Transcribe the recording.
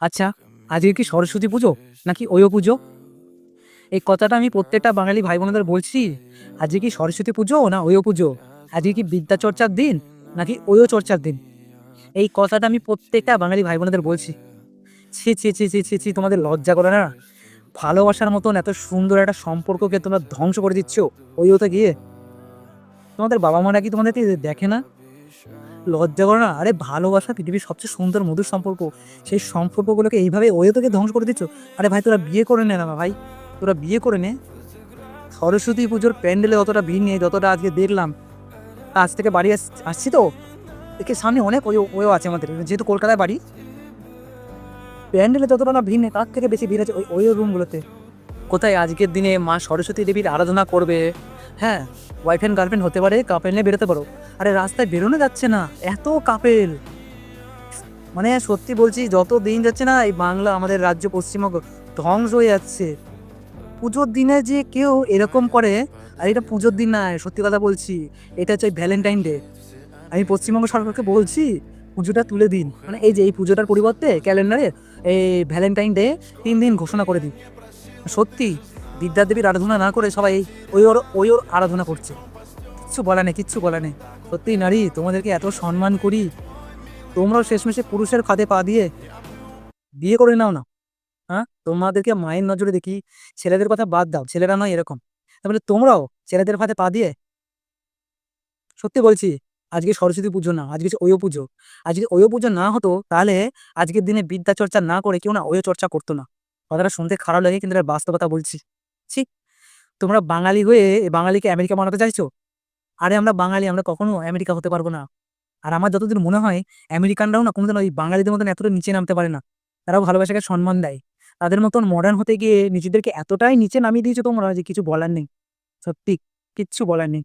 আচ্ছা, আজকে কি সরস্বতী পুজো নাকি ওয়ো পুজো? এই কথাটা আমি প্রত্যেকটা বাঙালি ভাই বোনেদের বলছি। আজকে কি সরস্বতী পুজো না ওয়ো পুজো? আজকে কি বিদ্যা চর্চার দিন নাকি ওয়ো চর্চার দিন? এই কথাটা আমি প্রত্যেকটা বাঙালি ভাই বোনেদের বলছি। ছি ছি ছি ছি ছি ছি, তোমাদের লজ্জা করে না? ভালোবাসার মতন এত সুন্দর একটা সম্পর্ককে তোমরা ধ্বংস করে দিচ্ছ ওয়োতে গিয়ে। তোমাদের বাবা মারা কি তোমাদেরকে দেখে না? লজ্জা করে না? আরে ভালোবাসা পৃথিবীর সবচেয়ে সুন্দর মধুর সম্পর্ক। সেই সম্পর্কগুলোকে এইভাবে ওয়ে থেকে ধ্বংস করে দিচ্ছ। আরে ভাই তোরা বিয়ে করে নে না ভাই, তোরা বিয়ে করে নে। সরস্বতী পুজোর প্যান্ডেলে অতটা ভিড় নেই যতটা আজকে দেখলাম। আজ থেকে বাড়ি আসছি তো, একে সামনে অনেক ওয়েও আছে আমাদের, যেহেতু কলকাতায় বাড়ি। প্যান্ডেলে যতটা না ভিড় নেই তার থেকে বেশি ভিড় আছে ওই ওই রুমগুলোতে। কোথায় আজকের দিনে মা সরস্বতী দেবীর আরাধনা করবে? হ্যাঁ, ওয়াইফ অ্যান্ড গার্লফ্রেন্ড হতে পারে, কাপেল নিয়ে বেরোতে পারো। আরে রাস্তায় বেরোনো যাচ্ছে না, এত কাপেল। মানে সত্যি বলছি, যত দিন যাচ্ছে না এই বাংলা আমাদের রাজ্য পশ্চিমবঙ্গ ধ্বংস হয়ে যাচ্ছে। পুজোর দিনে যে কেউ এরকম করে, আর এটা পুজোর দিন নয়, সত্যি কথা বলছি, এটা হচ্ছে ভ্যালেন্টাইন ডে। আমি পশ্চিমবঙ্গ সরকারকে বলছি পুজোটা তুলে দিন, মানে এই যে এই পুজোটার পরিবর্তে ক্যালেন্ডারে এই ভ্যালেন্টাইন ডে 3 দিন ঘোষণা করে দিন। সত্যি বিদ্যা দেবীর আরাধনা না করে সবাই ওই ওর আরাধনা করছে। কিচ্ছু বলা নেই, কিচ্ছু বলা নেই। সত্যি নারী, তোমাদেরকে এত সম্মান করি, তোমরাও শেষমেশে পুরুষের খাদে পা দিয়ে বিয়ে করে নাও না। হ্যাঁ, তোমাদেরকে মায়ের নজরে দেখি। ছেলেদের কথা বাদ দাও, ছেলেরা নয় এরকম, তারপরে তোমরাও ছেলেদের ফাঁদে পা দিয়ে। সত্যি বলছি, আজকে সরস্বতী পুজো না, আজকে হচ্ছে ওয়ো পুজো। আজকে ওয়ো পুজো না হতো তাহলে আজকের দিনে বিদ্যা চর্চা না করে কেউ না ওয়ো চর্চা করতো না। কথাটা শুনতে খারাপ লাগে কিন্তু এটা বাস্তবতা বলছি। ছি, তোমরা বাঙালি হয়ে এ বাঙালিকে আমেরিকা বানাতে চাইছো? আরে আমরা বাঙালি, আমরা কখনো আমেরিকা হতে পারবো না। আর আমার যতদূর মনে হয়, আমেরিকানরাও না কোনোদিন ওই বাঙালিদের মতন এতটা নিচে নামতে পারে না। তারাও ভালোবাসাকে সম্মান দেয়। তাদের মতন মডার্ন হতে গিয়ে নিজেদেরকে এতটাই নিচে নামিয়ে দিয়েছো তোমরা যে কিছু বলার নেই। সত্যি কিচ্ছু বলার নেই।